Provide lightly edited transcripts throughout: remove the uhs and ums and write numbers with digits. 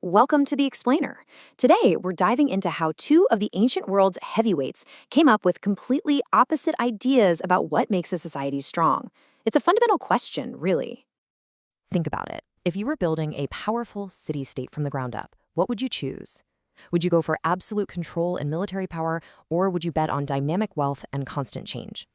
Welcome to the Explainer. Today, we're diving into how two of the ancient world's heavyweights came up with completely opposite ideas about what makes a society strong. It's a fundamental question, really. Think about it. If you were building a powerful city-state from the ground up, what would you choose? Would you go for absolute control and military power, or would you bet on dynamic wealth and constant change?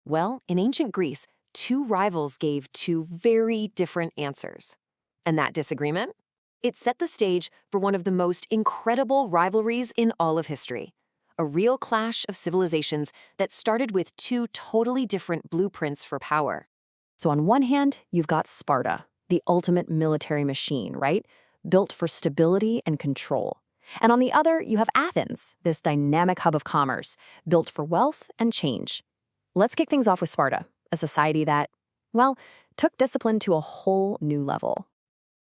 Well, in ancient Greece, two rivals gave two very different answers. And that disagreement? It set the stage for one of the most incredible rivalries in all of history. A real clash of civilizations that started with two totally different blueprints for power. So, on one hand, you've got Sparta, the ultimate military machine, right? Built for stability and control. And on the other, you have Athens, this dynamic hub of commerce, built for wealth and change. Let's kick things off with Sparta, a society that, well, took discipline to a whole new level.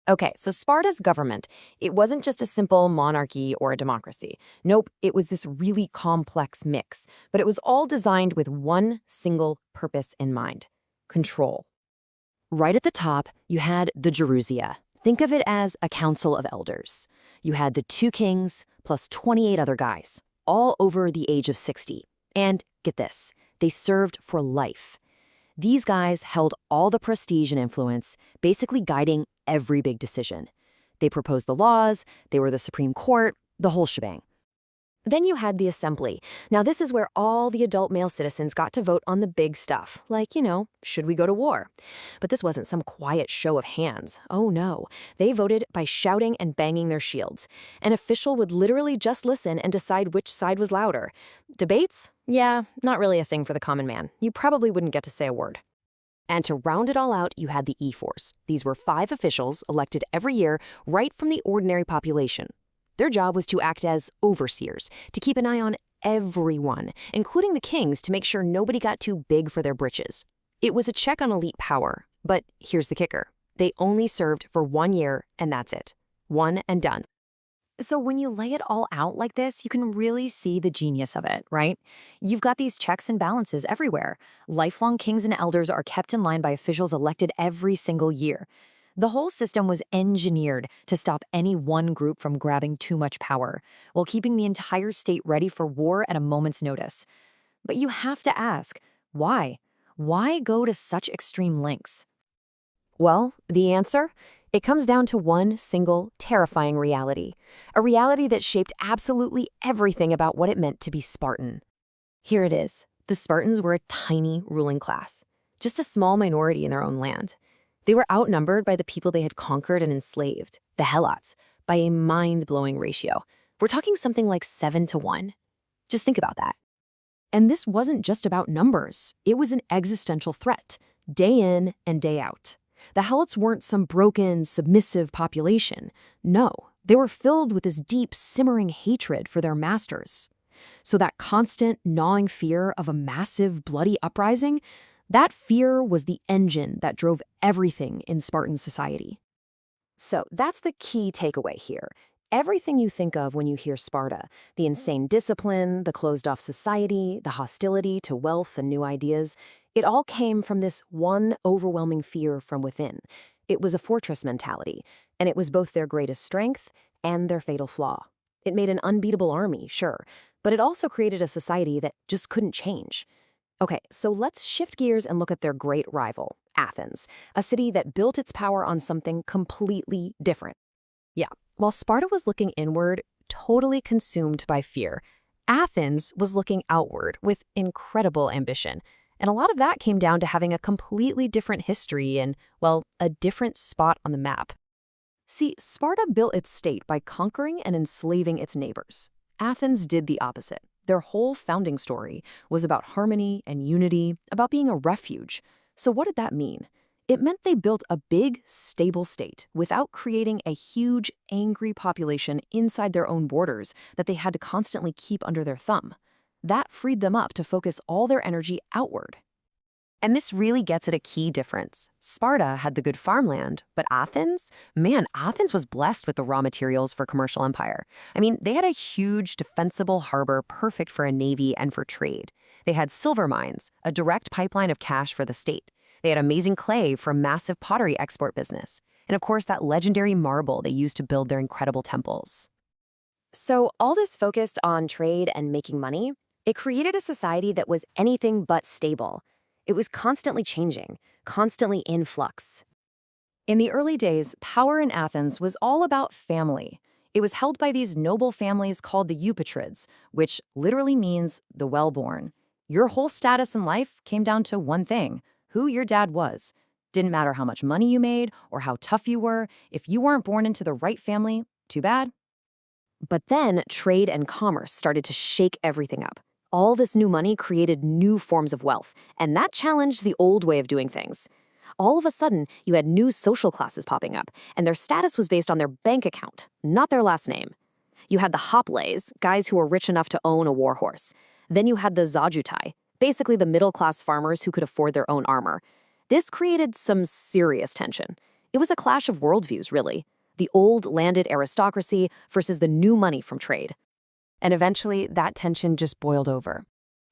Okay, so Sparta's government, it wasn't just a simple monarchy or a democracy. Nope, it was this really complex mix, but it was all designed with one single purpose in mind: control. Right at the top, you had the Gerousia. Think of it as a council of elders. You had the two kings plus 28 other guys, all over the age of 60. And get this, they served for life. These guys held all the prestige and influence, basically guiding every big decision. They proposed the laws, they were the Supreme Court, the whole shebang. Then you had the assembly. Now this is where all the adult male citizens got to vote on the big stuff, like, should we go to war? But this wasn't some quiet show of hands. Oh no, they voted by shouting and banging their shields. An official would literally just listen and decide which side was louder. Debates? Yeah, not really a thing for the common man. You probably wouldn't get to say a word. And to round it all out, you had the E-Force. These were 5 officials elected every year right from the ordinary population. Their job was to act as overseers, to keep an eye on everyone, including the kings, to make sure nobody got too big for their britches. It was a check on elite power, but here's the kicker. They only served for 1 year, and that's it. One and done. So when you lay it all out like this, you can really see the genius of it, right? You've got these checks and balances everywhere. Lifelong kings and elders are kept in line by officials elected every single year. The whole system was engineered to stop any one group from grabbing too much power, while keeping the entire state ready for war at a moment's notice. But you have to ask, why? Why go to such extreme lengths? Well, the answer? It comes down to one single, terrifying reality. A reality that shaped absolutely everything about what it meant to be Spartan. Here it is. The Spartans were a tiny ruling class, just a small minority in their own land. They were outnumbered by the people they had conquered and enslaved, the Helots, by a mind-blowing ratio. We're talking something like 7 to 1. Just think about that. And this wasn't just about numbers. It was an existential threat, day in and day out. The Helots weren't some broken, submissive population. No, they were filled with this deep, simmering hatred for their masters. So that constant, gnawing fear of a massive, bloody uprising, that fear was the engine that drove everything in Spartan society. So that's the key takeaway here. Everything you think of when you hear Sparta, the insane discipline, the closed-off society, the hostility to wealth and new ideas, it all came from this one overwhelming fear from within. It was a fortress mentality, and it was both their greatest strength and their fatal flaw. It made an unbeatable army, sure, but it also created a society that just couldn't change. Okay, so let's shift gears and look at their great rival, Athens, a city that built its power on something completely different. Yeah, while Sparta was looking inward, totally consumed by fear, Athens was looking outward with incredible ambition. And a lot of that came down to having a completely different history and, well, a different spot on the map. See, Sparta built its state by conquering and enslaving its neighbors. Athens did the opposite. Their whole founding story was about harmony and unity, about being a refuge. So what did that mean? It meant they built a big, stable state without creating a huge, angry population inside their own borders that they had to constantly keep under their thumb. That freed them up to focus all their energy outward. And this really gets at a key difference. Sparta had the good farmland, but Athens? Man, Athens was blessed with the raw materials for commercial empire. I mean, they had a huge, defensible harbor perfect for a navy and for trade. They had silver mines, a direct pipeline of cash for the state. They had amazing clay for massive pottery export business. And of course, that legendary marble they used to build their incredible temples. So all this focused on trade and making money, it created a society that was anything but stable. It was constantly changing, constantly in flux. In the early days, power in Athens was all about family. It was held by these noble families called the Eupatrids, which literally means the well-born. Your whole status in life came down to one thing: who your dad was. Didn't matter how much money you made or how tough you were. If you weren't born into the right family, too bad. But then trade and commerce started to shake everything up. All this new money created new forms of wealth, and that challenged the old way of doing things. All of a sudden, you had new social classes popping up, and their status was based on their bank account, not their last name. You had the hoplites, guys who were rich enough to own a war horse. Then you had the zajutai, basically the middle-class farmers who could afford their own armor. This created some serious tension. It was a clash of worldviews, really. The old landed aristocracy versus the new money from trade. And eventually, that tension just boiled over.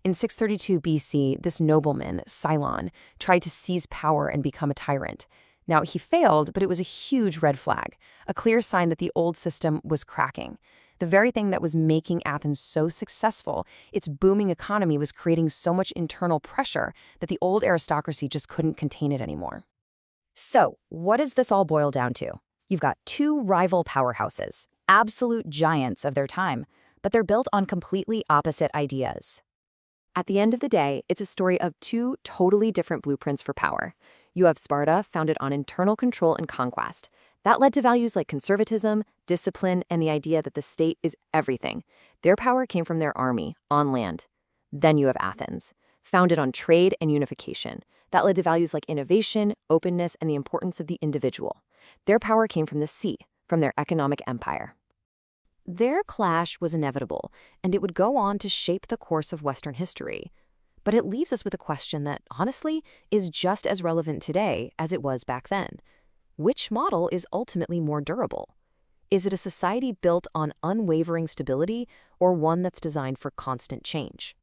In 632 BC, this nobleman, Cylon, tried to seize power and become a tyrant. Now, he failed, but it was a huge red flag, a clear sign that the old system was cracking. The very thing that was making Athens so successful, its booming economy, was creating so much internal pressure that the old aristocracy just couldn't contain it anymore. So, what does this all boil down to? You've got two rival powerhouses, absolute giants of their time, but they're built on completely opposite ideas. At the end of the day, it's a story of two totally different blueprints for power. You have Sparta, founded on internal control and conquest. That led to values like conservatism, discipline, and the idea that the state is everything. Their power came from their army, on land. Then you have Athens, founded on trade and unification. That led to values like innovation, openness, and the importance of the individual. Their power came from the sea, from their economic empire. Their clash was inevitable, and it would go on to shape the course of Western history. But it leaves us with a question that, honestly, is just as relevant today as it was back then. Which model is ultimately more durable? Is it a society built on unwavering stability or one that's designed for constant change?